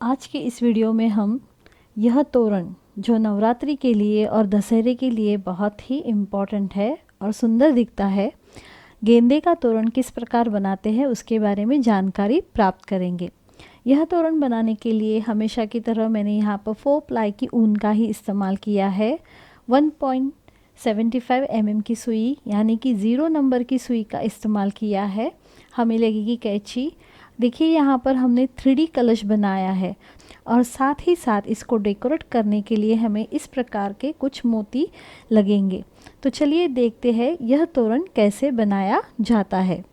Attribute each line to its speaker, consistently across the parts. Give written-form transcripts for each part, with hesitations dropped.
Speaker 1: आज के इस वीडियो में हम यह तोरण जो नवरात्रि के लिए और दशहरे के लिए बहुत ही इम्पॉर्टेंट है और सुंदर दिखता है, गेंदे का तोरण किस प्रकार बनाते हैं उसके बारे में जानकारी प्राप्त करेंगे। यह तोरण बनाने के लिए हमेशा की तरह मैंने यहाँ पर 4 प्लाई की ऊन का ही इस्तेमाल किया है। 1.75 mm की सुई यानी कि 0 नंबर की सुई का इस्तेमाल किया है। हमें लगेगी कैंची। देखिए यहाँ पर हमने 3D कलश बनाया है और साथ ही साथ इसको डेकोरेट करने के लिए हमें इस प्रकार के कुछ मोती लगेंगे। तो चलिए देखते हैं यह तोरण कैसे बनाया जाता है।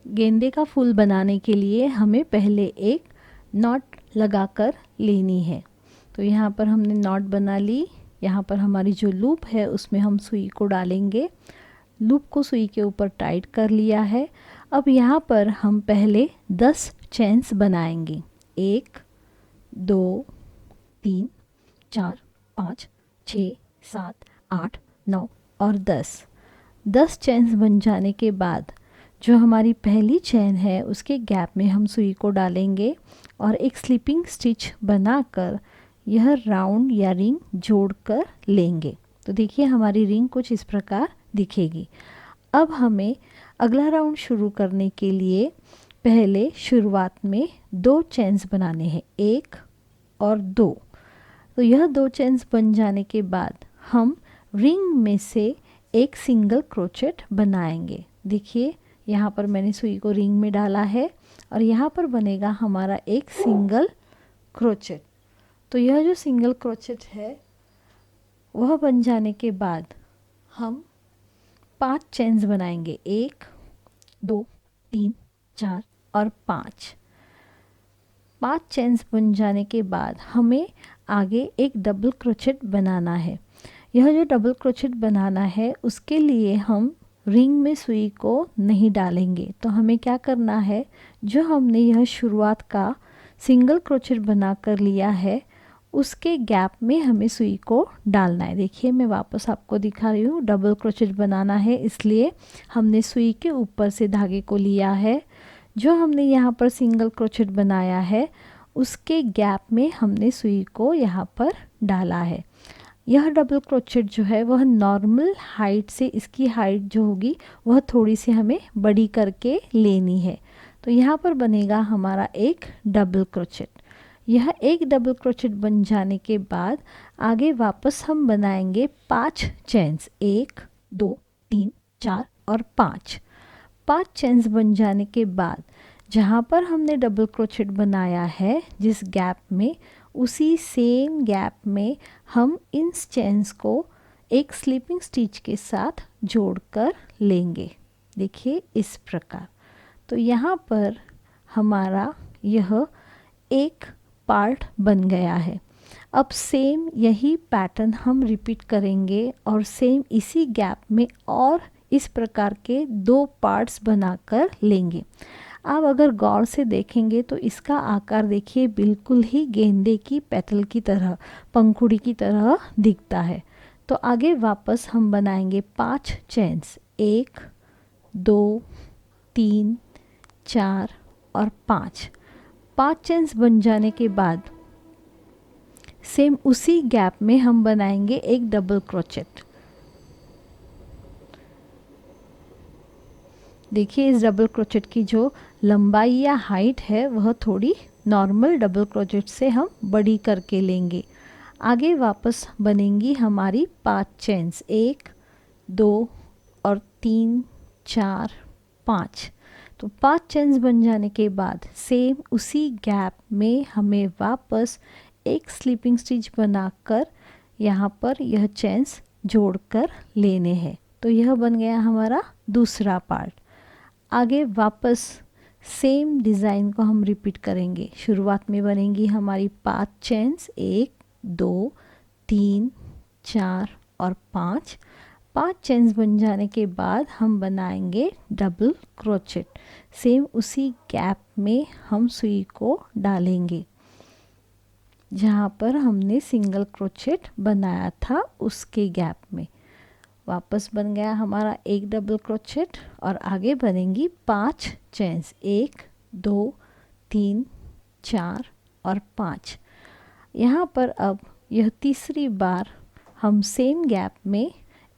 Speaker 1: गेंदे का फूल बनाने के लिए हमें पहले एक नॉट लगाकर लेनी है। तो यहाँ पर हमने नॉट बना ली। यहाँ पर हमारी जो लूप है उसमें हम सुई को डालेंगे। लूप को सुई के ऊपर टाइट कर लिया है। अब यहाँ पर हम पहले 10 चेन्स बनाएंगे। 1 2 3 4 5 6 7 8 9 और 10 चेन्स बन जाने के बाद जो हमारी पहली चेन है उसके गैप में हम सुई को डालेंगे और एक स्लिपिंग स्टिच बनाकर यह राउंड या रिंग जोड़कर लेंगे। तो देखिए हमारी रिंग कुछ इस प्रकार दिखेगी। अब हमें अगला राउंड शुरू करने के लिए पहले शुरुआत में 2 चेन्स बनाने हैं, 1 और 2। तो यह 2 चेन्स बन जाने के बाद हम रिंग में से एक सिंगल क्रोचेट बनाएंगे। देखिए यहाँ पर मैंने सुई को रिंग में डाला है और यहाँ पर बनेगा हमारा एक सिंगल क्रोचेट। तो यह जो सिंगल क्रोचेट है वह बन जाने के बाद हम 5 चेन्स बनाएंगे, 1 2 3 4 और 5 चेन्स बन जाने के बाद हमें आगे एक डबल क्रोचेट बनाना है। यह जो डबल क्रोचेट बनाना है उसके लिए हम रिंग में सुई को नहीं डालेंगे। तो हमें क्या करना है, जो हमने यह शुरुआत का सिंगल क्रोचेट बना कर लिया है उसके गैप में हमें सुई को डालना है। देखिए मैं वापस आपको दिखा रही हूँ। डबल क्रोचेट बनाना है इसलिए हमने सुई के ऊपर से धागे को लिया है। जो हमने यहाँ पर सिंगल क्रोचेट बनाया है उसके गैप में हमने सुई को यहाँ पर डाला है। यह डबल क्रोचेट जो है वह नॉर्मल हाइट से, इसकी हाइट जो होगी वह थोड़ी सी हमें बड़ी करके लेनी है। तो यहाँ पर बनेगा हमारा एक डबल क्रोचेट। यह एक डबल क्रोचेट बन जाने के बाद आगे वापस हम बनाएंगे 5 चेन्स, 1 2 3 4 और 5 चेन्स बन जाने के बाद जहाँ पर हमने डबल क्रोचेट बनाया है जिस गैप में, उसी सेम गैप में हम इन चेन्स को एक स्लिपिंग स्टिच के साथ जोड़कर लेंगे। देखिए इस प्रकार। तो यहाँ पर हमारा यह एक पार्ट बन गया है। अब सेम यही पैटर्न हम रिपीट करेंगे और सेम इसी गैप में और इस प्रकार के 2 पार्ट्स बनाकर लेंगे। आप अगर गौर से देखेंगे तो इसका आकार देखिए बिल्कुल ही गेंदे की पेटल की तरह, पंखुड़ी की तरह दिखता है। तो आगे वापस हम बनाएंगे 5 चेन्स, 1 2 3 4 और 5 चेन्स बन जाने के बाद सेम उसी गैप में हम बनाएंगे एक डबल क्रोचेट। देखिए इस डबल क्रोचेट की जो लंबाई या हाइट है वह थोड़ी नॉर्मल डबल क्रोचेट से हम बड़ी करके लेंगे। आगे वापस बनेंगी हमारी 5 चेन्स, 1 2 और 3 4 5। तो 5 चेन्स बन जाने के बाद सेम उसी गैप में हमें वापस एक स्लिपिंग स्टिच बनाकर यहाँ पर यह चेन्स जोड़कर लेने हैं। तो यह बन गया हमारा दूसरा पार्ट। आगे वापस सेम डिज़ाइन को हम रिपीट करेंगे। शुरुआत में बनेंगी हमारी 5 चेन्स, 1 2 3 4 और 5 चेन्स बन जाने के बाद हम बनाएंगे डबल क्रोचेट। सेम उसी गैप में हम सुई को डालेंगे जहाँ पर हमने सिंगल क्रोचेट बनाया था उसके गैप में। वापस बन गया हमारा एक डबल क्रोचेट और आगे बनेंगी 5 चेन्स, 1 2 3 4 और 5। यहाँ पर अब यह तीसरी बार हम सेम गैप में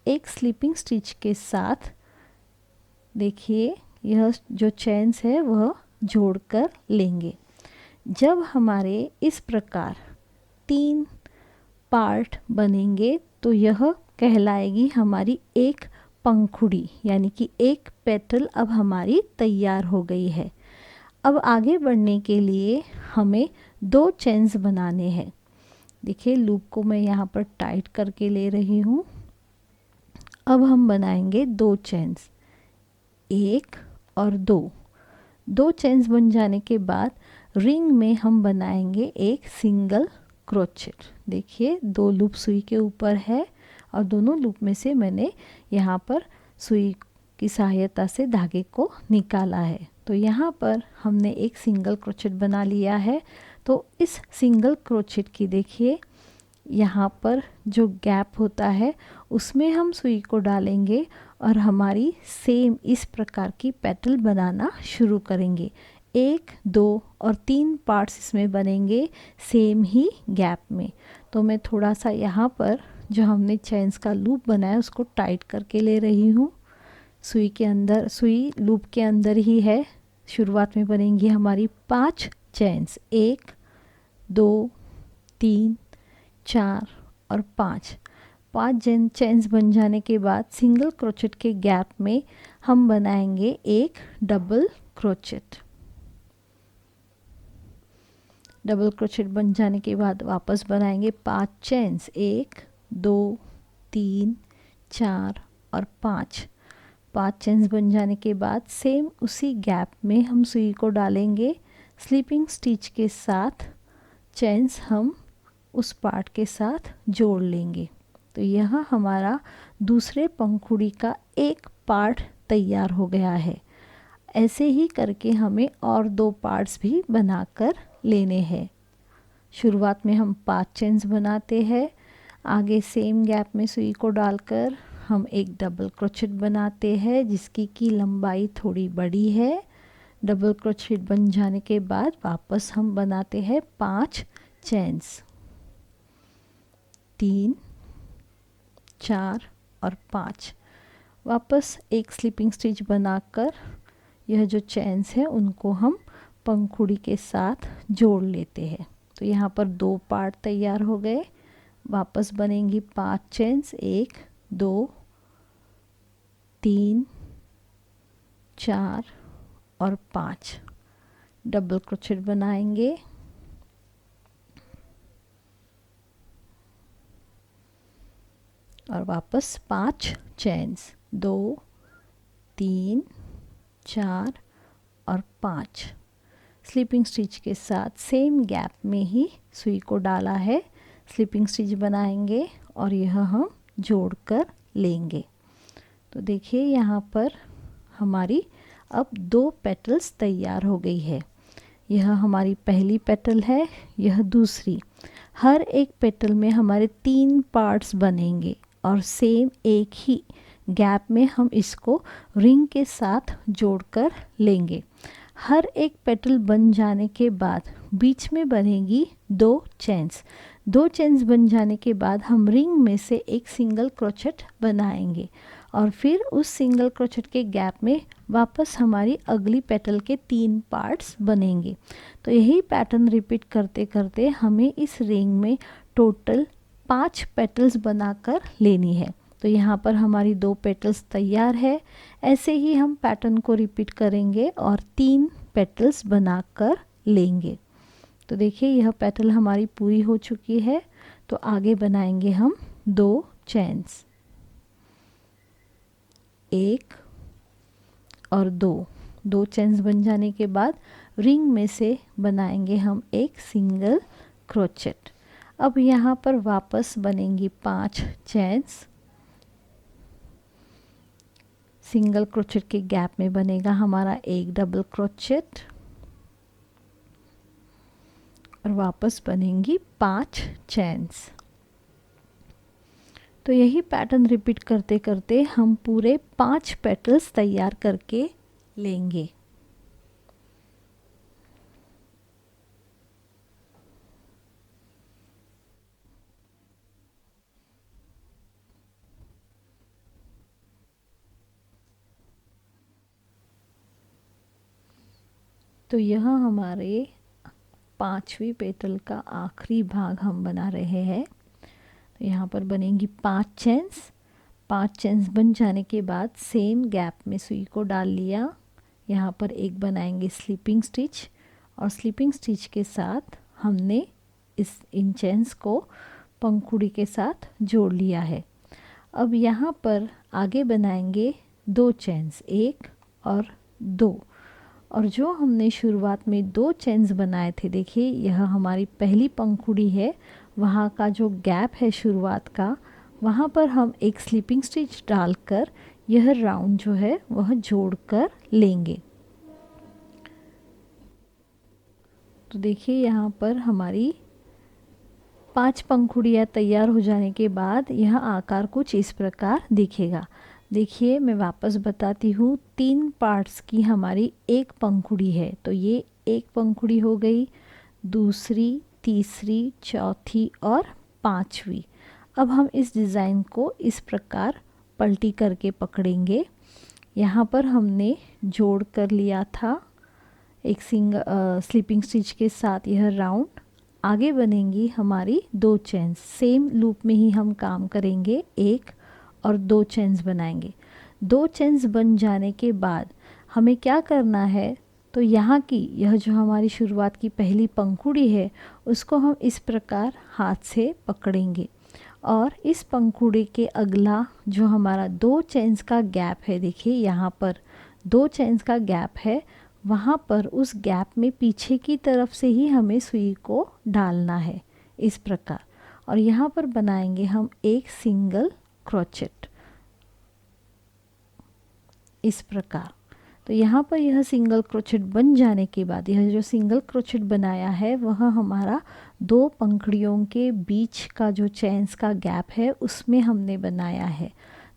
Speaker 1: एक स्लीपिंग स्टिच के साथ देखिए यह जो चेन्स है वह जोड़कर लेंगे। जब हमारे इस प्रकार 3 पार्ट बनेंगे तो यह कहलाएगी हमारी एक पंखुड़ी, यानी कि एक पेटल अब हमारी तैयार हो गई है। अब आगे बढ़ने के लिए हमें 2 चेन्स बनाने हैं। देखिए लूप को मैं यहाँ पर टाइट करके ले रही हूँ। अब हम बनाएंगे 2 चेन्स, 1 और 2 चेन्स बन जाने के बाद रिंग में हम बनाएंगे एक सिंगल क्रोचेट। देखिए 2 लूप सुई के ऊपर है और दोनों लूप में से मैंने यहाँ पर सुई की सहायता से धागे को निकाला है। तो यहाँ पर हमने एक सिंगल क्रोचेट बना लिया है। तो इस सिंगल क्रोचेट की देखिए यहाँ पर जो गैप होता है उसमें हम सुई को डालेंगे और हमारी सेम इस प्रकार की पेटल बनाना शुरू करेंगे। 1 2 और 3 पार्ट्स इसमें बनेंगे सेम ही गैप में। तो मैं थोड़ा सा यहाँ पर जो हमने चेन्स का लूप बनाया उसको टाइट करके ले रही हूँ। सुई के अंदर, सुई लूप के अंदर ही है। शुरुआत में बनेंगी हमारी 5 चेन्स, 1 2 3 4 और 5 चेन्स बन जाने के बाद सिंगल क्रोचेट के गैप में हम बनाएंगे एक डबल क्रोचेट। डबल क्रोचेट बन जाने के बाद वापस बनाएंगे 5 चेन्स, 1 2 3 4 और 5 चेन्स बन जाने के बाद सेम उसी गैप में हम सुई को डालेंगे। स्लीपिंग स्टिच के साथ चेन्स हम उस पार्ट के साथ जोड़ लेंगे। तो यह हमारा दूसरे पंखुड़ी का एक पार्ट तैयार हो गया है। ऐसे ही करके हमें और 2 पार्ट्स भी बनाकर लेने हैं। शुरुआत में हम 5 चेन्स बनाते हैं। आगे सेम गैप में सुई को डालकर हम एक डबल क्रोचेट बनाते हैं जिसकी की लंबाई थोड़ी बड़ी है। डबल क्रोचेट बन जाने के बाद वापस हम बनाते हैं 5 चेन्स, 3 4 और 5। वापस एक स्लीपिंग स्टिच बनाकर यह जो चेन्स है उनको हम पंखुड़ी के साथ जोड़ लेते हैं। तो यहाँ पर 2 पार्ट तैयार हो गए। वापस बनेंगी 5 चेन्स, 1 2 3 4 और 5। डबल क्रोचेट बनाएंगे और वापस 5 चेन्स, 2 3 4 और 5। स्लीपिंग स्टिच के साथ सेम गैप में ही सुई को डाला है। स्लीपिंग स्टिच बनाएंगे और यह हम जोड़कर लेंगे। तो देखिए यहाँ पर हमारी अब 2 पेटल्स तैयार हो गई है। यह हमारी पहली पेटल है, यह दूसरी। हर एक पेटल में हमारे 3 पार्ट्स बनेंगे और सेम एक ही गैप में हम इसको रिंग के साथ जोड़कर लेंगे। हर एक पेटल बन जाने के बाद बीच में बनेगी 2 चेन्स। 2 चेन्स बन जाने के बाद हम रिंग में से एक सिंगल क्रोचेट बनाएंगे और फिर उस सिंगल क्रोचेट के गैप में वापस हमारी अगली पेटल के 3 पार्ट्स बनेंगे। तो यही पैटर्न रिपीट करते करते हमें इस रिंग में टोटल 5 पेटल्स बनाकर लेनी है। तो यहाँ पर हमारी 2 पेटल्स तैयार है। ऐसे ही हम पैटर्न को रिपीट करेंगे और 3 पेटल्स बनाकर लेंगे। तो देखिए यह पेटल हमारी पूरी हो चुकी है। तो आगे बनाएंगे हम 2 चेन्स, 1 और 2 चेन्स बन जाने के बाद रिंग में से बनाएंगे हम एक सिंगल क्रोचेट। अब यहाँ पर वापस बनेंगी 5 चेन्स। सिंगल क्रोचेट के गैप में बनेगा हमारा एक डबल क्रोचेट और वापस बनेंगी 5 चेन्स। तो यही पैटर्न रिपीट करते करते हम पूरे 5 पेटल्स तैयार करके लेंगे। तो यह हमारे 5वीं पेटल का आखिरी भाग हम बना रहे हैं। तो यहाँ पर बनेंगी 5 चेन्स। 5 चेन्स बन जाने के बाद सेम गैप में सुई को डाल लिया। यहाँ पर एक बनाएंगे स्लीपिंग स्टिच, और स्लीपिंग स्टिच के साथ हमने इन चेन्स को पंखुड़ी के साथ जोड़ लिया है। अब यहाँ पर आगे बनाएंगे 2 चेन्स, 1 और 2। और जो हमने शुरुआत में 2 चेन्स बनाए थे, देखिए यह हमारी पहली पंखुड़ी है, वहाँ का जो गैप है शुरुआत का, वहाँ पर हम एक स्लीपिंग स्टिच डालकर यह राउंड जो है वह जोड़कर लेंगे। तो देखिए यहाँ पर हमारी 5 पंखुड़ियाँ तैयार हो जाने के बाद यह आकार कुछ इस प्रकार दिखेगा। देखिए मैं वापस बताती हूँ, 3 पार्ट्स की हमारी एक पंखुड़ी है। तो ये एक पंखुड़ी हो गई, दूसरी, तीसरी, चौथी और 5वीं। अब हम इस डिज़ाइन को इस प्रकार पलटी करके पकड़ेंगे। यहाँ पर हमने जोड़ कर लिया था एक स्लीपिंग स्टिच के साथ यह राउंड। आगे बनेंगी हमारी 2 चेन्स, सेम लूप में ही हम काम करेंगे, 1 और 2 चेन्स बनाएंगे। 2 चेन्स बन जाने के बाद हमें क्या करना है, तो यहाँ की यह जो हमारी शुरुआत की पहली पंखुड़ी है उसको हम इस प्रकार हाथ से पकड़ेंगे, और इस पंखुड़ी के अगला जो हमारा 2 चेन्स का गैप है, देखिए यहाँ पर 2 चेन्स का गैप है, वहाँ पर उस गैप में पीछे की तरफ से ही हमें सुई को डालना है इस प्रकार। और यहाँ पर बनाएंगे हम एक सिंगल क्रोचेट इस प्रकार। तो यहाँ पर यह सिंगल क्रोचेट बन जाने के बाद, यह जो सिंगल क्रोचेट बनाया है वह हमारा 2 पंखुड़ियों के बीच का जो चेन्स का गैप है उसमें हमने बनाया है।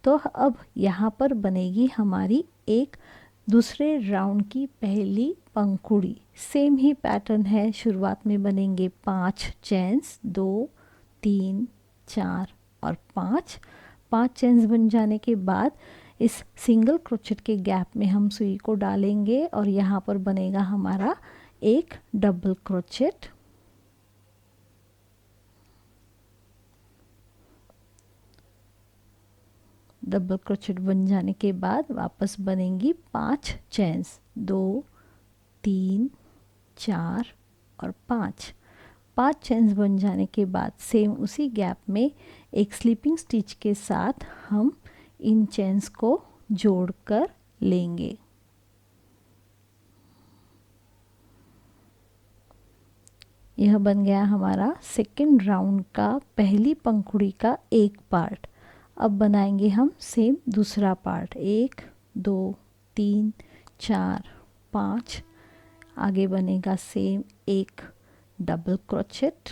Speaker 1: तो अब यहाँ पर बनेगी हमारी एक दूसरे राउंड की पहली पंखुड़ी। सेम ही पैटर्न है, शुरुआत में बनेंगे 5 चेन्स, 2, 3, 4 और 5 चेन्स बन जाने के बाद इस सिंगल क्रोचेट के गैप में हम सुई को डालेंगे, और यहाँ पर बनेगा हमारा एक डबल क्रोचेट। डबल क्रोचेट बन जाने के बाद वापस बनेंगी 5 चेन्स, 2, 3, 4 और 5 चेन्स बन जाने के बाद सेम उसी गैप में एक स्लीपिंग स्टिच के साथ हम इन चेन्स को जोड़कर लेंगे। यह बन गया हमारा सेकंड राउंड का पहली पंखुड़ी का एक पार्ट। अब बनाएंगे हम सेम दूसरा पार्ट, 1, 2, 3, 4, 5। आगे बनेगा सेम एक डबल क्रोचेट,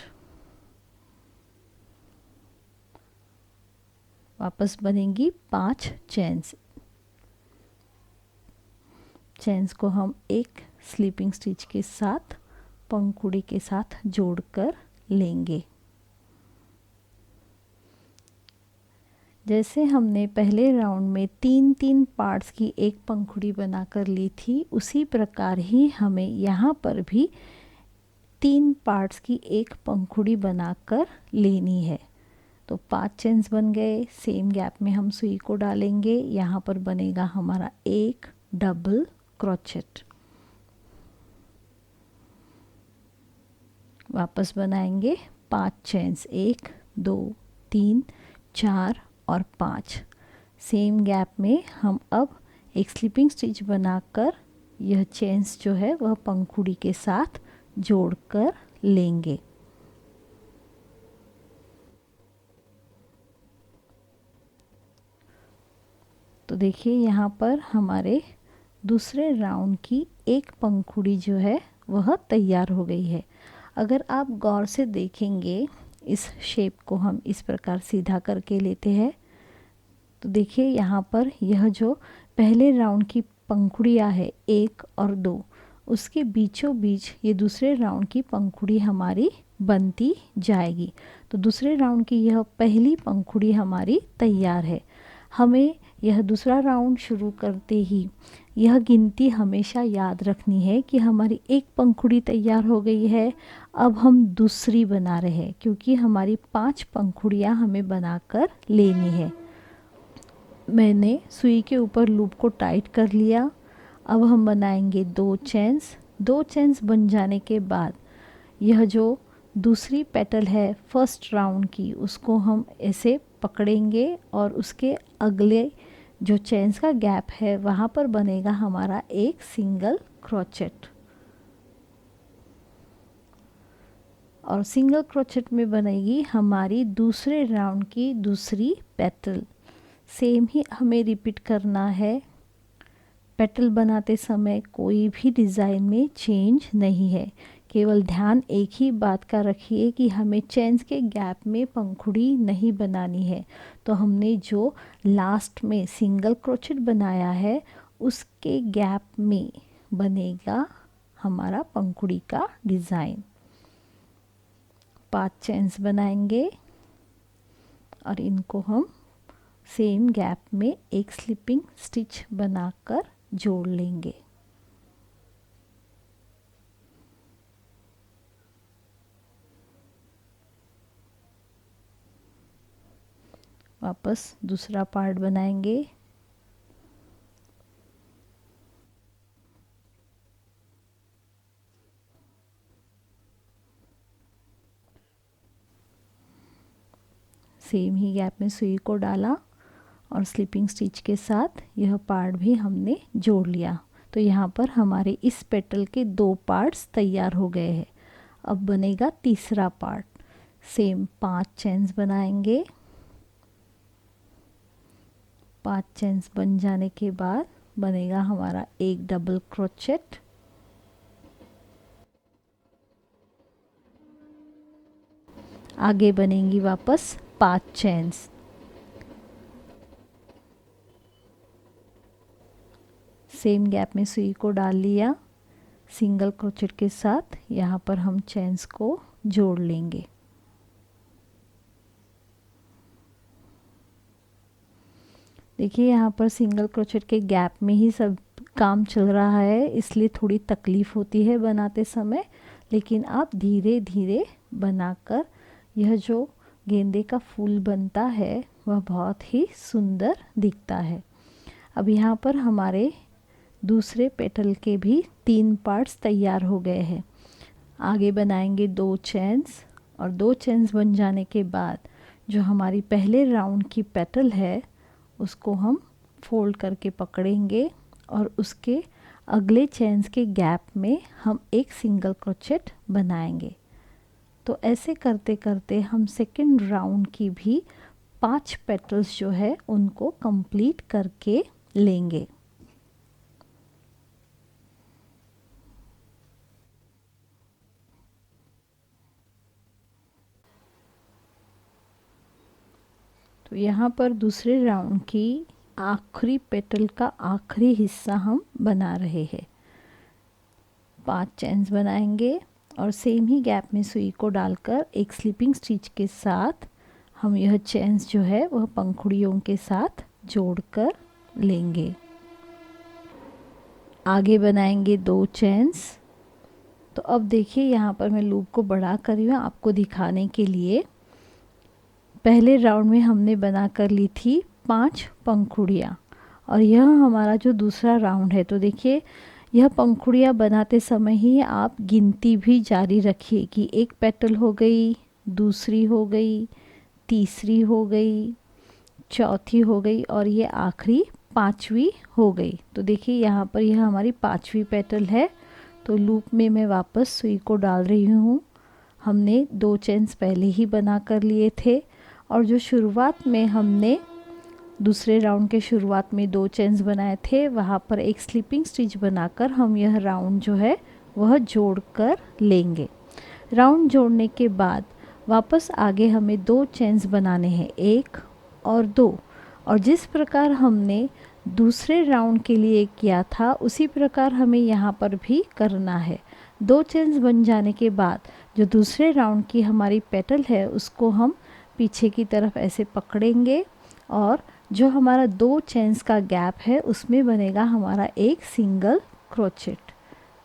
Speaker 1: वापस बनेंगी 5 चेन्स। चेन्स को हम एक स्लीपिंग स्टिच के साथ पंखुड़ी के साथ जोड़कर लेंगे। जैसे हमने पहले राउंड में 3 पार्ट्स की एक पंखुड़ी बनाकर ली थी, उसी प्रकार ही हमें यहाँ पर भी 3 पार्ट्स की एक पंखुड़ी बनाकर लेनी है। तो 5 चेन्स बन गए, सेम गैप में हम सुई को डालेंगे, यहाँ पर बनेगा हमारा एक डबल क्रोचेट। वापस बनाएंगे 5 चेन्स, 1, 2, 3, 4 और 5। सेम गैप में हम अब एक स्लीपिंग स्टिच बनाकर यह चेन्स जो है वह पंखुड़ी के साथ जोड़कर लेंगे। तो देखिए यहाँ पर हमारे दूसरे राउंड की एक पंखुड़ी जो है वह तैयार हो गई है। अगर आप गौर से देखेंगे इस शेप को हम इस प्रकार सीधा करके लेते हैं। तो देखिए यहाँ पर यह जो पहले राउंड की पंखुड़ियाँ है 1 और 2, उसके बीचों बीच ये दूसरे राउंड की पंखुड़ी हमारी बनती जाएगी। तो दूसरे राउंड की यह पहली पंखुड़ी हमारी तैयार है। हमें यह दूसरा राउंड शुरू करते ही यह गिनती हमेशा याद रखनी है कि हमारी एक पंखुड़ी तैयार हो गई है, अब हम दूसरी बना रहे हैं, क्योंकि हमारी 5 पंखुड़ियाँ हमें बनाकर लेनी है। मैंने सुई के ऊपर लूप को टाइट कर लिया। अब हम बनाएंगे 2 चेन्स। 2 चेन्स बन जाने के बाद यह जो दूसरी पेटल है फर्स्ट राउंड की, उसको हम ऐसे पकड़ेंगे और उसके अगले जो चेन्स का गैप है वहाँ पर बनेगा हमारा एक सिंगल क्रोचेट, और सिंगल क्रोचेट में बनेगी हमारी दूसरे राउंड की दूसरी पेटल। सेम ही हमें रिपीट करना है। पेटल बनाते समय कोई भी डिज़ाइन में चेंज नहीं है, केवल ध्यान एक ही बात का रखिए कि हमें चेन्स के गैप में पंखुड़ी नहीं बनानी है। तो हमने जो लास्ट में सिंगल क्रोचेट बनाया है उसके गैप में बनेगा हमारा पंखुड़ी का डिज़ाइन। 5 चेन्स बनाएंगे और इनको हम सेम गैप में एक स्लिपिंग स्टिच बनाकर जोड़ लेंगे। वापस दूसरा पार्ट बनाएंगे। सेम ही गैप में सुई को डाला और स्लिपिंग स्टिच के साथ यह पार्ट भी हमने जोड़ लिया। तो यहाँ पर हमारे इस पेटल के 2 पार्ट्स तैयार हो गए हैं। अब बनेगा तीसरा पार्ट। सेम 5 चेन्स बनाएंगे। 5 चेन्स बन जाने के बाद बनेगा हमारा एक डबल क्रोचेट। आगे बनेंगी वापस 5 चेन्स। सेम गैप में सुई को डाल लिया। सिंगल क्रोचेट के साथ यहाँ पर हम चेन्स को जोड़ लेंगे। देखिए यहाँ पर सिंगल क्रोचेट के गैप में ही सब काम चल रहा है, इसलिए थोड़ी तकलीफ़ होती है बनाते समय, लेकिन आप धीरे धीरे बनाकर यह जो गेंदे का फूल बनता है वह बहुत ही सुंदर दिखता है। अब यहाँ पर हमारे दूसरे पेटल के भी 3 पार्ट्स तैयार हो गए हैं। आगे बनाएंगे 2 चेन्स, और 2 चेन्स बन जाने के बाद जो हमारी पहले राउंड की पेटल है उसको हम फोल्ड करके पकड़ेंगे और उसके अगले चेन्स के गैप में हम एक सिंगल क्रोचेट बनाएंगे। तो ऐसे करते करते हम सेकंड राउंड की भी 5 पेटल्स जो है उनको कंप्लीट करके लेंगे। तो यहाँ पर दूसरे राउंड की आखिरी पेटल का आखिरी हिस्सा हम बना रहे हैं। 5 चेन्स बनाएंगे और सेम ही गैप में सुई को डालकर एक स्लिपिंग स्टिच के साथ हम यह चेन्स जो है वह पंखुड़ियों के साथ जोड़कर लेंगे। आगे बनाएंगे 2 चेन्स। तो अब देखिए यहाँ पर मैं लूप को बढ़ा कर रही हूँ आपको दिखाने के लिए। पहले राउंड में हमने बना कर ली थी 5 पंखुड़ियाँ, और यह हमारा जो दूसरा राउंड है। तो देखिए यह पंखुड़ियाँ बनाते समय ही आप गिनती भी जारी रखिए कि एक पेटल हो गई, दूसरी हो गई, तीसरी हो गई, चौथी हो गई और ये आखिरी 5वीं हो गई। तो देखिए यहाँ पर यह हमारी 5वीं पेटल है। तो लूप में मैं वापस सुई को डाल रही हूँ। हमने 2 चेन्स पहले ही बना कर लिए थे, और जो शुरुआत में हमने दूसरे राउंड के शुरुआत में 2 चेन्स बनाए थे वहाँ पर एक स्लिपिंग स्टिच बनाकर हम यह राउंड जो है वह जोड़ कर लेंगे। राउंड जोड़ने के बाद वापस आगे हमें 2 चेन्स बनाने हैं, 1 और 2, और जिस प्रकार हमने दूसरे राउंड के लिए किया था उसी प्रकार हमें यहाँ पर भी करना है। 2 चेन्स बन जाने के बाद जो दूसरे राउंड की हमारी पेटल है उसको हम पीछे की तरफ ऐसे पकड़ेंगे और जो हमारा 2 चेन्स का गैप है उसमें बनेगा हमारा एक सिंगल क्रोचेट।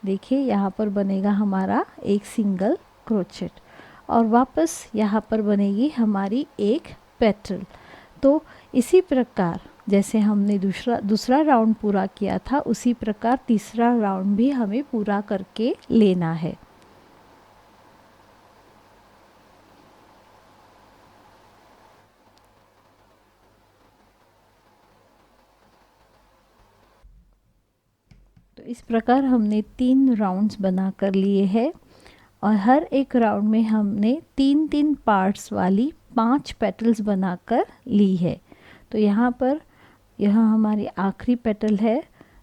Speaker 1: देखिए यहाँ पर बनेगा हमारा एक सिंगल क्रोचेट और वापस यहाँ पर बनेगी हमारी एक पेटल। तो इसी प्रकार जैसे हमने दूसरा राउंड पूरा किया था उसी प्रकार तीसरा राउंड भी हमें पूरा करके लेना है। तो इस प्रकार हमने 3 राउंड्स बना कर लिए हैं और हर एक राउंड में हमने 3-3 पार्ट्स वाली 5 पेटल्स बनाकर ली है। तो यहाँ पर यह हमारी आखिरी पेटल है,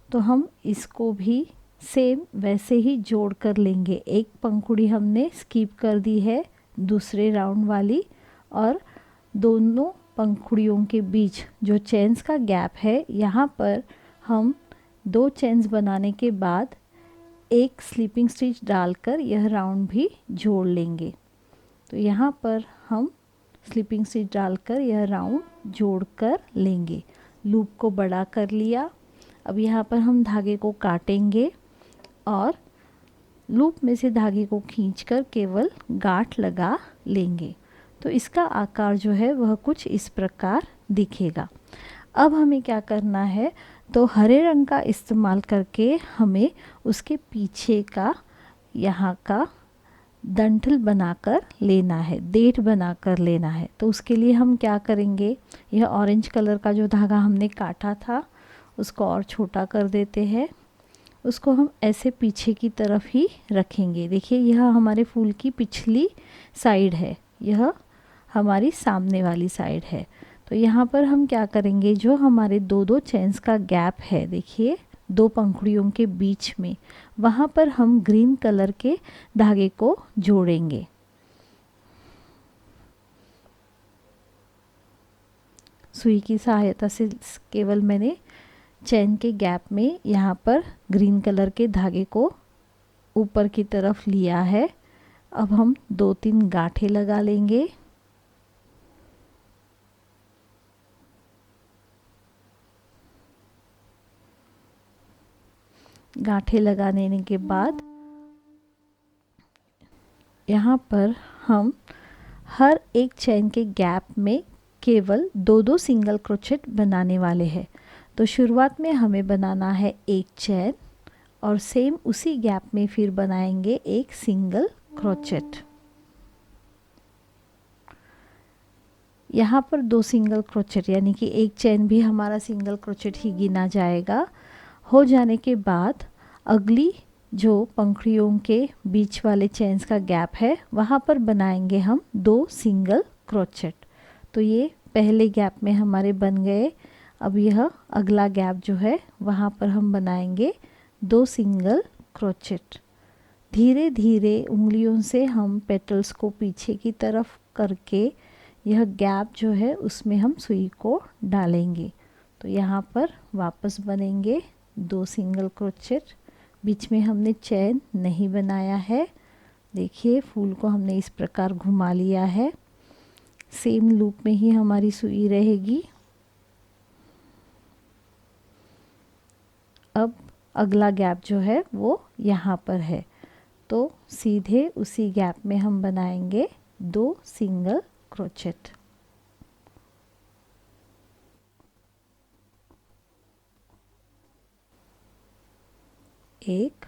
Speaker 1: तो हम इसको भी सेम वैसे ही जोड़ कर लेंगे। एक पंखुड़ी हमने स्किप कर दी है दूसरे राउंड वाली, और दोनों पंखुड़ियों के बीच जो चेन्स का गैप है यहाँ पर हम 2 चेन्स बनाने के बाद एक स्लीपिंग स्टिच डालकर यह राउंड भी जोड़ लेंगे। तो यहाँ पर हम स्लीपिंग स्टिच डालकर यह राउंड जोड़ कर लेंगे। लूप को बड़ा कर लिया। अब यहाँ पर हम धागे को काटेंगे और लूप में से धागे को खींचकर केवल गांठ लगा लेंगे। तो इसका आकार जो है वह कुछ इस प्रकार दिखेगा। अब हमें क्या करना है, तो हरे रंग का इस्तेमाल करके हमें उसके पीछे का यहाँ का डंठल बनाकर लेना है, डेट बनाकर लेना है। तो उसके लिए हम क्या करेंगे, यह ऑरेंज कलर का जो धागा हमने काटा था उसको और छोटा कर देते हैं। उसको हम ऐसे पीछे की तरफ ही रखेंगे। देखिए यह हमारे फूल की पिछली साइड है, यह हमारी सामने वाली साइड है। तो यहाँ पर हम क्या करेंगे, जो हमारे 2-2 चेन्स का गैप है, देखिए 2 पंखुड़ियों के बीच में, वहाँ पर हम ग्रीन कलर के धागे को जोड़ेंगे। सुई की सहायता से केवल मैंने चेन के गैप में यहाँ पर ग्रीन कलर के धागे को ऊपर की तरफ लिया है। अब हम 2-3 गांठें लगा लेंगे। गांठें लगाने के बाद यहाँ पर हम हर एक चेन के गैप में केवल 2-2 सिंगल क्रोचेट बनाने वाले हैं। तो शुरुआत में हमें बनाना है एक चेन और सेम उसी गैप में फिर बनाएंगे एक सिंगल क्रोचेट। यहाँ पर 2 सिंगल क्रोचेट यानी कि एक चेन भी हमारा सिंगल क्रोचेट ही गिना जाएगा। हो जाने के बाद अगली जो पंखुड़ियों के बीच वाले चेन्स का गैप है वहाँ पर बनाएंगे हम 2 सिंगल क्रोचेट। तो ये पहले गैप में हमारे बन गए। अब यह अगला गैप जो है वहाँ पर हम बनाएंगे 2 सिंगल क्रोचेट। धीरे धीरे उंगलियों से हम पेटल्स को पीछे की तरफ करके यह गैप जो है उसमें हम सुई को डालेंगे। तो यहाँ पर वापस बनेंगे 2 सिंगल क्रोचेट। बीच में हमने चेन नहीं बनाया है। देखिए फूल को हमने इस प्रकार घुमा लिया है। सेम लूप में ही हमारी सुई रहेगी। अब अगला गैप जो है वो यहाँ पर है, तो सीधे उसी गैप में हम बनाएंगे 2 सिंगल क्रोचेट। एक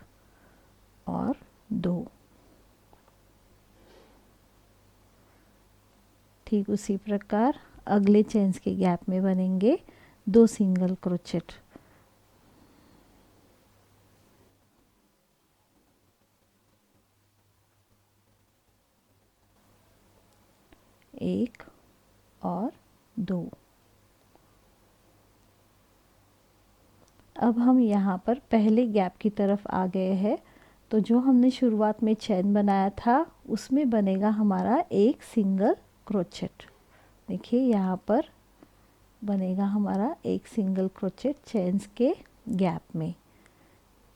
Speaker 1: और 2। ठीक उसी प्रकार अगले चेन्स के गैप में बनेंगे 2 सिंगल क्रोचेट। एक और 2। अब हम यहाँ पर पहले गैप की तरफ आ गए हैं, तो जो हमने शुरुआत में चेन बनाया था उसमें बनेगा हमारा एक सिंगल क्रोचेट। देखिए यहाँ पर बनेगा हमारा एक सिंगल क्रोचेट चेन्स के गैप में।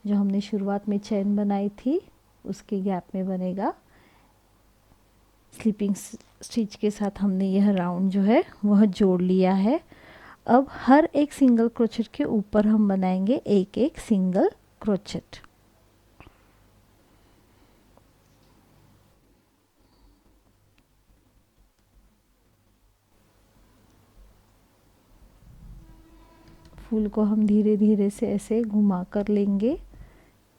Speaker 1: जो हमने शुरुआत में चेन बनाई थी उसके गैप में बनेगा। स्लीपिंग स्टिच के साथ हमने यह राउंड जो है वह जोड़ लिया है। अब हर एक सिंगल क्रोचेट के ऊपर हम बनाएंगे एक एक सिंगल क्रोचेट। फूल को हम धीरे धीरे से ऐसे घुमा कर लेंगे,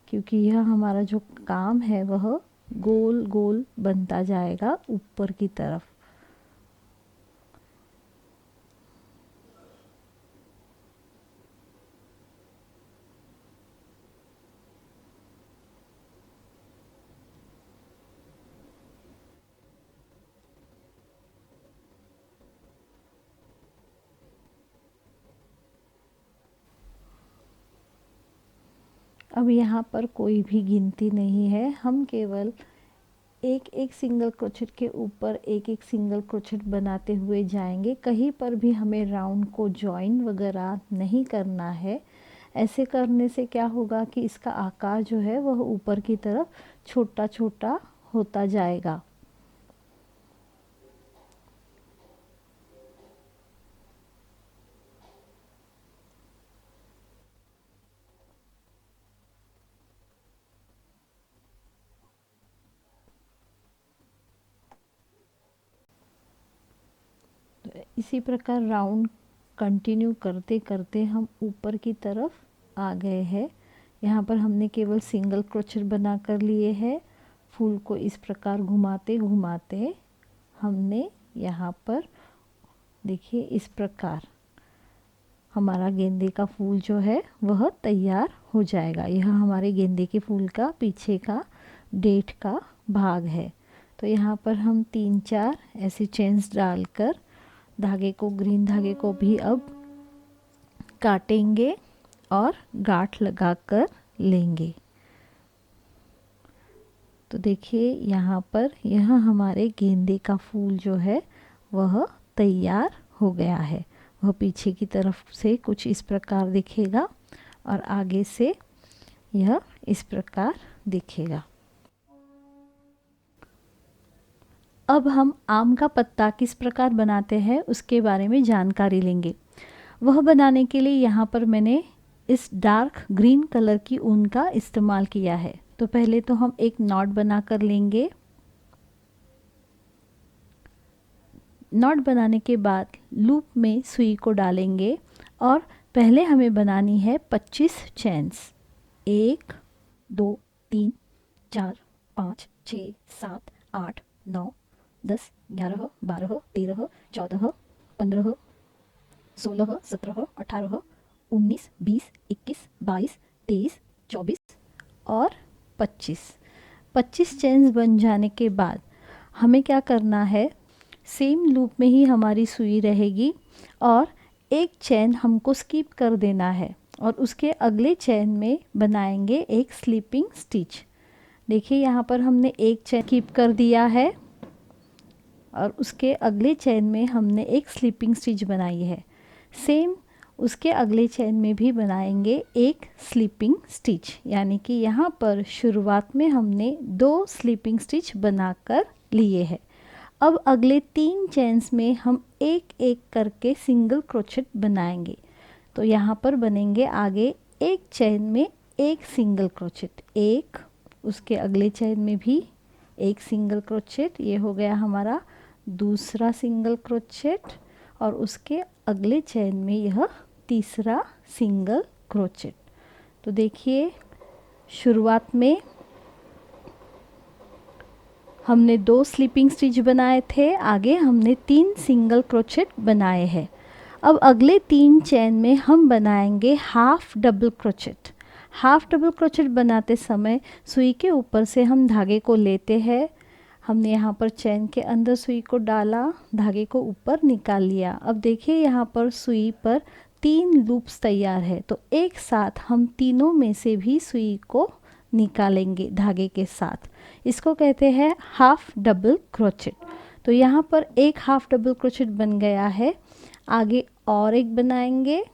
Speaker 1: क्योंकि यह हमारा जो काम है वह गोल गोल बनता जाएगा ऊपर की तरफ। अब यहाँ पर कोई भी गिनती नहीं है, हम केवल एक एक सिंगल क्रोचेट के ऊपर एक एक सिंगल क्रोचेट बनाते हुए जाएंगे। कहीं पर भी हमें राउंड को जॉइन वगैरह नहीं करना है। ऐसे करने से क्या होगा कि इसका आकार जो है वह ऊपर की तरफ छोटा छोटा होता जाएगा। इसी प्रकार राउंड कंटिन्यू करते करते हम ऊपर की तरफ आ गए हैं। यहाँ पर हमने केवल सिंगल क्रोचेट बना कर लिए हैं। फूल को इस प्रकार घुमाते घुमाते हमने यहाँ पर देखिए इस प्रकार हमारा गेंदे का फूल जो है वह तैयार हो जाएगा। यह हमारे गेंदे के फूल का पीछे का डेट का भाग है। तो यहाँ पर हम 3-4 ऐसी चेन्स डालकर धागे को, ग्रीन धागे को भी अब काटेंगे और गांठ लगाकर लेंगे। तो देखिए यहाँ पर यह हमारे गेंदे का फूल जो है वह तैयार हो गया है। वह पीछे की तरफ से कुछ इस प्रकार दिखेगा और आगे से यह इस प्रकार दिखेगा। अब हम आम का पत्ता किस प्रकार बनाते हैं उसके बारे में जानकारी लेंगे। वह बनाने के लिए यहाँ पर मैंने इस डार्क ग्रीन कलर की ऊन का इस्तेमाल किया है। तो पहले तो हम एक नॉट बना कर लेंगे। नॉट बनाने के बाद लूप में सुई को डालेंगे और पहले हमें बनानी है 25 चेन्स। 1 2 3 4 5 6 7 8 9 10 11 12 13 14 15 16 17 18 19 20 21 22 23 24 और 25 चेन्स बन जाने के बाद हमें क्या करना है, सेम लूप में ही हमारी सुई रहेगी और एक चेन हमको स्किप कर देना है और उसके अगले चेन में बनाएंगे एक स्लीपिंग स्टिच। देखिए यहाँ पर हमने एक चेन स्किप कर दिया है और उसके अगले चेन में हमने एक स्लीपिंग स्टिच बनाई है। सेम उसके अगले चेन में भी बनाएंगे एक स्लीपिंग स्टिच, यानी कि यहाँ पर शुरुआत में हमने 2 स्लीपिंग स्टिच बनाकर लिए हैं। अब अगले 3 चेन्स में हम एक एक करके सिंगल क्रोचेट बनाएंगे। तो यहाँ पर बनेंगे आगे एक चेन में एक सिंगल क्रोचेट, एक, उसके अगले चेन में भी एक सिंगल क्रोचेट, ये हो गया हमारा दूसरा सिंगल क्रोचेट और उसके अगले चेन में यह तीसरा सिंगल क्रोचेट। तो देखिए शुरुआत में हमने 2 स्लीपिंग स्टिच बनाए थे, आगे हमने 3 सिंगल क्रोचेट बनाए हैं। अब अगले 3 चेन में हम बनाएंगे half double crochet. Half double crochet बनाते समय सुई के ऊपर से हम धागे को लेते हैं। हमने यहाँ पर चेन के अंदर सुई को डाला, धागे को ऊपर निकाल लिया। अब देखिए यहाँ पर सुई पर 3 लूप्स तैयार है, तो एक साथ हम तीनों में से भी सुई को निकालेंगे धागे के साथ। इसको कहते हैं हाफ डबल क्रोचेट। तो यहाँ पर एक हाफ डबल क्रोचेट बन गया है, आगे और एक बनाएंगे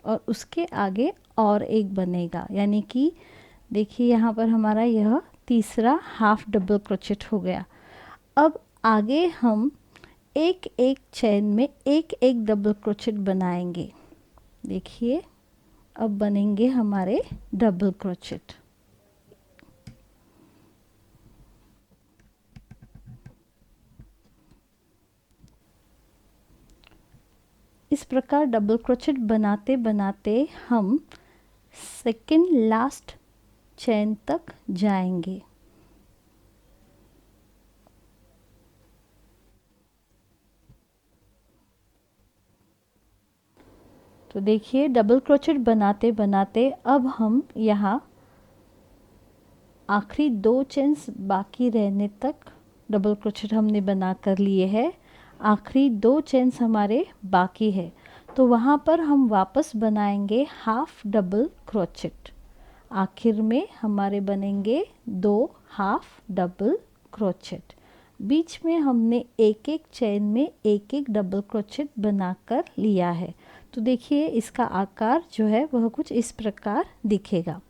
Speaker 1: और उसके आगे और एक बनेगा, यानी कि देखिए यहाँ पर हमारा यह तीसरा हाफ डबल क्रोचेट हो गया। अब आगे हम एक एक चेन में एक एक डबल क्रोचेट बनाएंगे। देखिए अब बनेंगे हमारे डबल क्रोचेट। इस प्रकार डबल क्रोचेट बनाते बनाते हम सेकेंड लास्ट चेन तक जाएंगे। तो देखिए डबल क्रोचेट बनाते बनाते अब हम यहाँ आखिरी 2 चेन्स बाकी रहने तक डबल क्रोचेट हमने बना कर लिए हैं। आखिरी 2 चेन्स हमारे बाकी है, तो वहाँ पर हम वापस बनाएंगे हाफ डबल क्रोचेट। आखिर में हमारे बनेंगे 2 हाफ डबल क्रोचेट। बीच में हमने एक एक चेन में एक एक डबल क्रोचेट बनाकर लिया है। तो देखिए इसका आकार जो है वह कुछ इस प्रकार दिखेगा।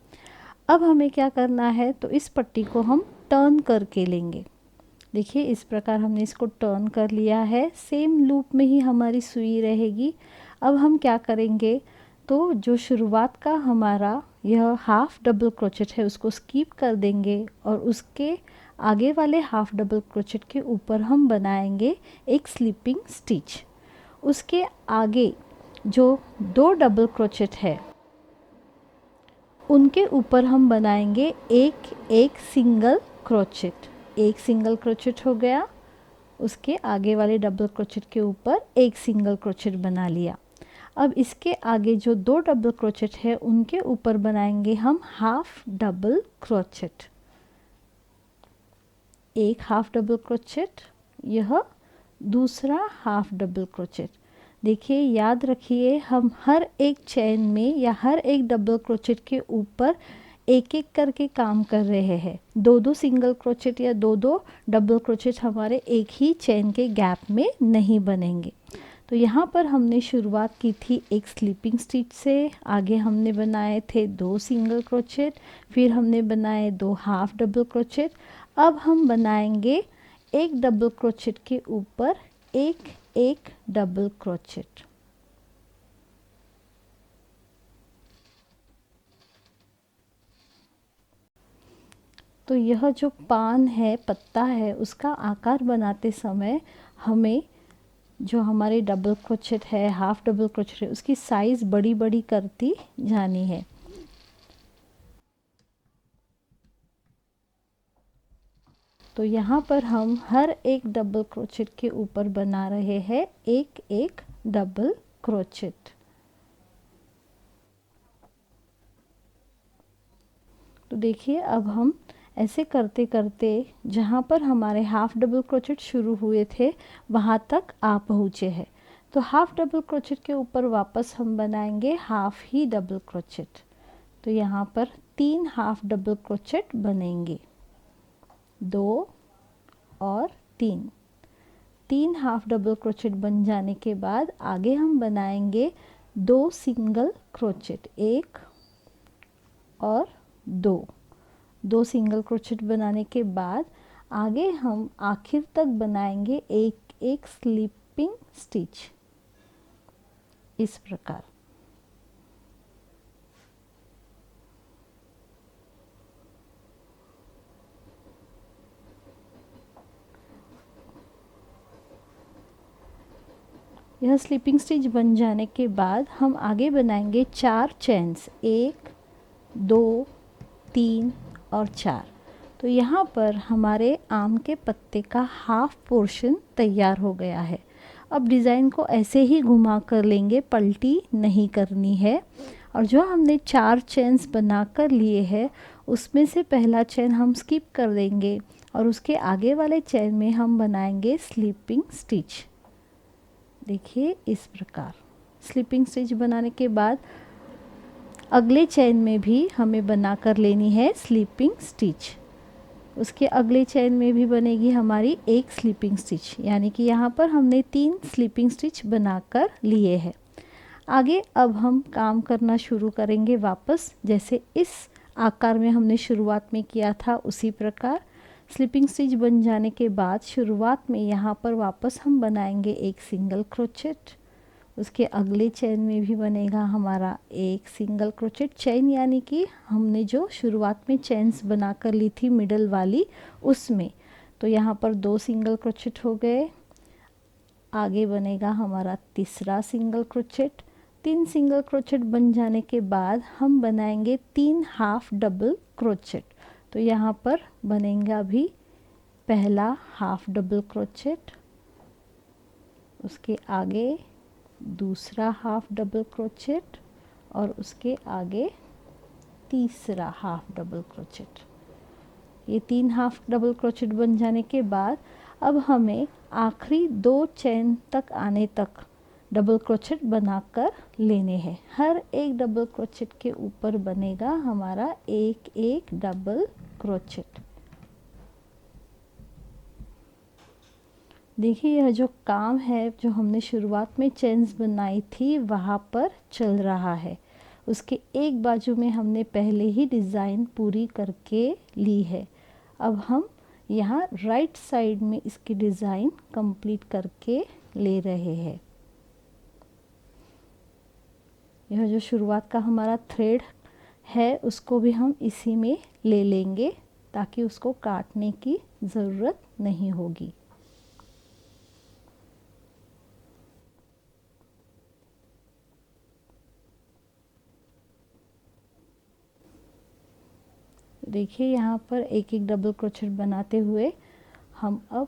Speaker 1: अब हमें क्या करना है, तो इस पट्टी को हम टर्न करके लेंगे। देखिए इस प्रकार हमने इसको टर्न कर लिया है, सेम लूप में ही हमारी सुई रहेगी। अब हम क्या करेंगे, तो जो शुरुआत का हमारा यह हाफ डबल क्रोचेट है उसको स्किप कर देंगे और उसके आगे वाले हाफ डबल क्रोचेट के ऊपर हम बनाएंगे एक स्लिपिंग स्टिच। उसके आगे जो 2 डबल क्रोचेट है उनके ऊपर हम बनाएंगे एक एक सिंगल क्रोचेट। एक सिंगल क्रोचेट हो गया, उसके आगे वाले डबल क्रोचेट के ऊपर एक सिंगल क्रोचेट बना लिया। अब इसके आगे जो 2 डबल क्रोचेट है उनके ऊपर बनाएंगे हम हाफ डबल क्रोचेट। एक हाफ डबल क्रोचेट, यह दूसरा हाफ डबल क्रोचेट। देखिए याद रखिए हम हर एक चेन में या हर एक डबल क्रोचेट के ऊपर एक एक करके काम कर रहे हैं। 2-2 सिंगल क्रोचेट या 2-2 डबल क्रोचेट हमारे एक ही चेन के गैप में नहीं बनेंगे। तो यहाँ पर हमने शुरुआत की थी एक स्लीपिंग स्टिच से, आगे हमने बनाए थे 2 सिंगल क्रोचेट, फिर हमने बनाए 2 हाफ डबल क्रोचेट। अब हम बनाएंगे एक डबल क्रोचेट के ऊपर एक एक डबल क्रोचेट। तो यह जो पान है, पत्ता है, उसका आकार बनाते समय हमें जो हमारे डबल क्रोचेट है, हाफ डबल क्रोचेट है, उसकी साइज़ बड़ी बड़ी करती जानी है। तो यहाँ पर हम हर एक डबल क्रोचेट के ऊपर बना रहे हैं एक एक डबल क्रोचेट। तो देखिए अब हम ऐसे करते करते जहाँ पर हमारे हाफ डबल क्रोचेट शुरू हुए थे वहाँ तक आ पहुँचे हैं। तो हाफ डबल क्रोचेट के ऊपर वापस हम बनाएंगे हाफ ही डबल क्रोचेट। तो यहाँ पर 3 हाफ डबल क्रोचेट बनेंगे, 2 और 3 हाफ डबल क्रोचेट बन जाने के बाद आगे हम बनाएंगे 2 सिंगल क्रोचेट, 1 और 2 सिंगल क्रोचेट बनाने के बाद आगे हम आखिर तक बनाएंगे एक एक स्लिपिंग स्टिच इस प्रकार। यह स्लिपिंग स्टिच बन जाने के बाद हम आगे बनाएंगे 4 चेन्स, 1 2 3 और 4। तो यहाँ पर हमारे आम के पत्ते का हाफ पोर्शन तैयार हो गया है। अब डिज़ाइन को ऐसे ही घुमा कर लेंगे, पलटी नहीं करनी है। और जो हमने 4 चेन्स बना कर लिए हैं उसमें से पहला चेन हम स्किप कर देंगे और उसके आगे वाले चेन में हम बनाएंगे स्लिपिंग स्टिच। देखिए इस प्रकार स्लिपिंग स्टिच बनाने के बाद अगले चेन में भी हमें बना कर लेनी है स्लीपिंग स्टिच। उसके अगले चेन में भी बनेगी हमारी एक स्लीपिंग स्टिच, यानी कि यहाँ पर हमने 3 स्लीपिंग स्टिच बनाकर लिए हैं। आगे अब हम काम करना शुरू करेंगे वापस, जैसे इस आकार में हमने शुरुआत में किया था उसी प्रकार। स्लीपिंग स्टिच बन जाने के बाद शुरुआत में यहाँ पर वापस हम बनाएंगे एक सिंगल क्रोचेट। उसके अगले चेन में भी बनेगा हमारा एक सिंगल क्रोचेट चेन, यानी कि हमने जो शुरुआत में चेन्स बना कर ली थी मिडल वाली उसमें। तो यहाँ पर 2 सिंगल क्रोचेट हो गए। आगे बनेगा हमारा तीसरा सिंगल क्रोचेट। 3 सिंगल क्रोचेट बन जाने के बाद हम बनाएंगे 3 हाफ डबल क्रोचेट। तो यहाँ पर बनेगा अभी पहला हाफ डबल क्रोचेट, उसके आगे दूसरा हाफ डबल क्रोचेट और उसके आगे तीसरा हाफ डबल क्रोचेट। ये 3 हाफ डबल क्रोचेट बन जाने के बाद अब हमें आखिरी 2 चेन तक आने तक डबल क्रोचेट बनाकर लेने हैं। हर एक डबल क्रोचेट के ऊपर बनेगा हमारा एक एक डबल क्रोचेट। देखिए यह जो काम है जो हमने शुरुआत में चेन्स बनाई थी वहाँ पर चल रहा है। उसके एक बाजू में हमने पहले ही डिज़ाइन पूरी करके ली है। अब हम यहाँ राइट साइड में इसकी डिज़ाइन कंप्लीट करके ले रहे हैं। यह जो शुरुआत का हमारा थ्रेड है उसको भी हम इसी में ले लेंगे ताकि उसको काटने की ज़रूरत नहीं होगी। देखिए यहाँ पर एक एक डबल क्रोचेट बनाते हुए हम अब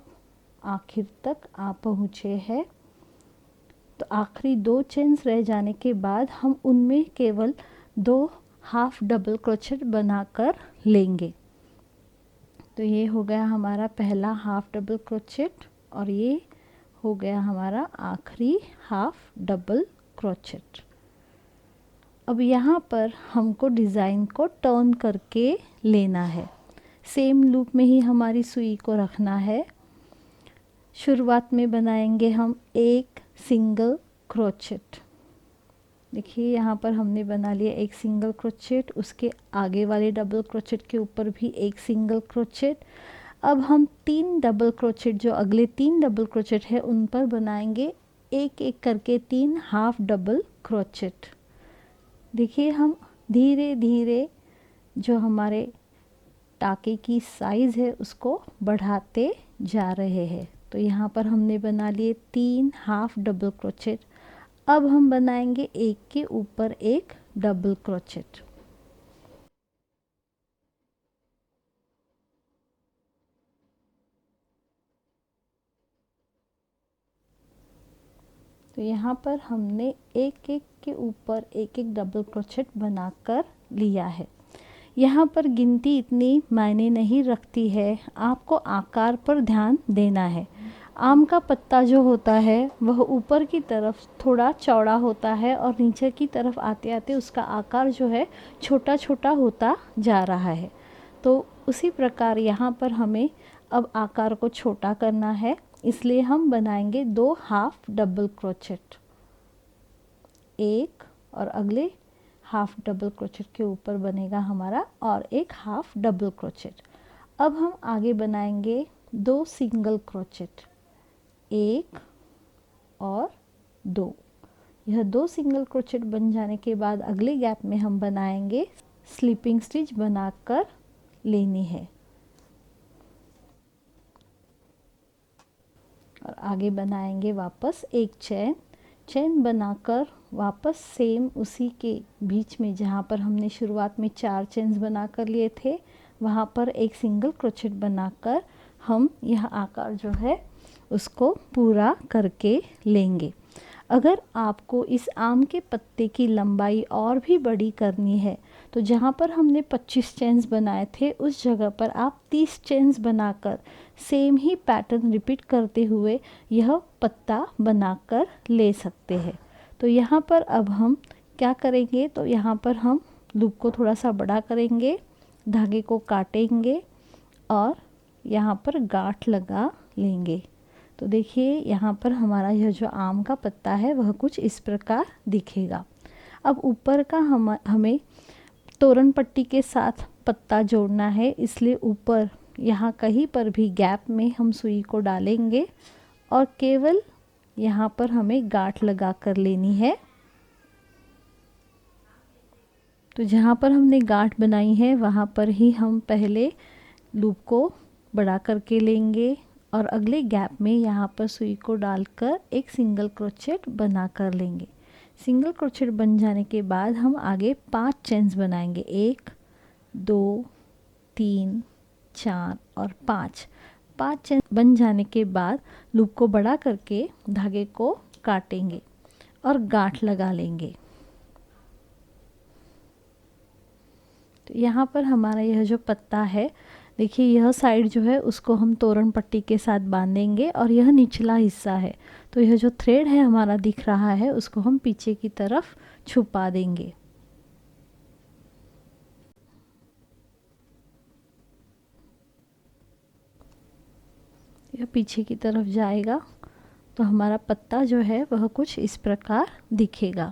Speaker 1: आखिर तक आ पहुँचे हैं। तो आखिरी 2 चेन्स रह जाने के बाद हम उनमें केवल 2 हाफ डबल क्रोचेट बनाकर लेंगे। तो ये हो गया हमारा पहला हाफ डबल क्रोचेट और ये हो गया हमारा आखिरी हाफ डबल क्रोचेट। अब यहाँ पर हमको डिज़ाइन को टर्न करके लेना है। सेम लूप में ही हमारी सुई को रखना है। शुरुआत में बनाएंगे हम एक सिंगल क्रोचेट। देखिए यहाँ पर हमने बना लिया एक सिंगल क्रोचेट, उसके आगे वाले डबल क्रोचेट के ऊपर भी एक सिंगल क्रोचेट। अब हम 3 डबल क्रोचेट जो अगले 3 डबल क्रोचेट है उन पर बनाएंगे एक एक करके 3 हाफ डबल क्रोचेट। देखिए हम धीरे धीरे जो हमारे टाके की साइज़ है उसको बढ़ाते जा रहे हैं। तो यहाँ पर हमने बना लिए 3 हाफ डबल क्रोचेट। अब हम बनाएंगे एक के ऊपर एक डबल क्रोचेट। तो यहाँ पर हमने एक एक के ऊपर एक एक डबल क्रोचेट बनाकर लिया है। यहाँ पर गिनती इतनी मायने नहीं रखती है, आपको आकार पर ध्यान देना है। आम का पत्ता जो होता है वह ऊपर की तरफ थोड़ा चौड़ा होता है और नीचे की तरफ आते आते उसका आकार जो है छोटा छोटा होता जा रहा है। तो उसी प्रकार यहाँ पर हमें अब आकार को छोटा करना है, इसलिए हम बनाएंगे 2 हाफ डबल क्रोचेट। एक और अगले हाफ डबल क्रोचेट के ऊपर बनेगा हमारा और एक हाफ डबल क्रोचेट। अब हम आगे बनाएंगे 2 सिंगल क्रोचेट, 1 और 2। यह 2 सिंगल क्रोचेट बन जाने के बाद अगले गैप में हम बनाएंगे स्लीपिंग स्टिच बनाकर लेनी है और आगे बनाएंगे वापस एक चेन बनाकर वापस सेम उसी के बीच में जहाँ पर हमने शुरुआत में 4 चेन्स बनाकर लिए थे वहाँ पर एक सिंगल क्रोचेट बनाकर हम यह आकार जो है उसको पूरा करके लेंगे। अगर आपको इस आम के पत्ते की लंबाई और भी बड़ी करनी है तो जहाँ पर हमने 25 चेन्स बनाए थे उस जगह पर आप 30 चेन्स बनाकर सेम ही पैटर्न रिपीट करते हुए यह पत्ता बनाकर ले सकते हैं। तो यहाँ पर अब हम क्या करेंगे, तो यहाँ पर हम लूप को थोड़ा सा बड़ा करेंगे, धागे को काटेंगे और यहाँ पर गांठ लगा लेंगे। तो देखिए यहाँ पर हमारा यह जो आम का पत्ता है वह कुछ इस प्रकार दिखेगा। अब ऊपर का हमें तोरण पट्टी के साथ पत्ता जोड़ना है, इसलिए ऊपर यहाँ कहीं पर भी गैप में हम सुई को डालेंगे और केवल यहाँ पर हमें गांठ लगा कर लेनी है। तो जहाँ पर हमने गांठ बनाई है वहाँ पर ही हम पहले लूप को बड़ा करके लेंगे और अगले गैप में यहाँ पर सुई को डालकर एक सिंगल क्रोचेट बना कर लेंगे। सिंगल क्रोचेट बन जाने के बाद हम आगे 5 चेन्स बनाएंगे, 1 2 3 4 और 5 चेन बन जाने के बाद लूप को बड़ा करके धागे को काटेंगे और गांठ लगा लेंगे। तो यहाँ पर हमारा यह जो पत्ता है, देखिए यह साइड जो है उसको हम तोरण पट्टी के साथ बांधेंगे और यह निचला हिस्सा है, तो यह जो थ्रेड है हमारा दिख रहा है उसको हम पीछे की तरफ छुपा देंगे। यह पीछे की तरफ जाएगा तो हमारा पत्ता जो है वह कुछ इस प्रकार दिखेगा।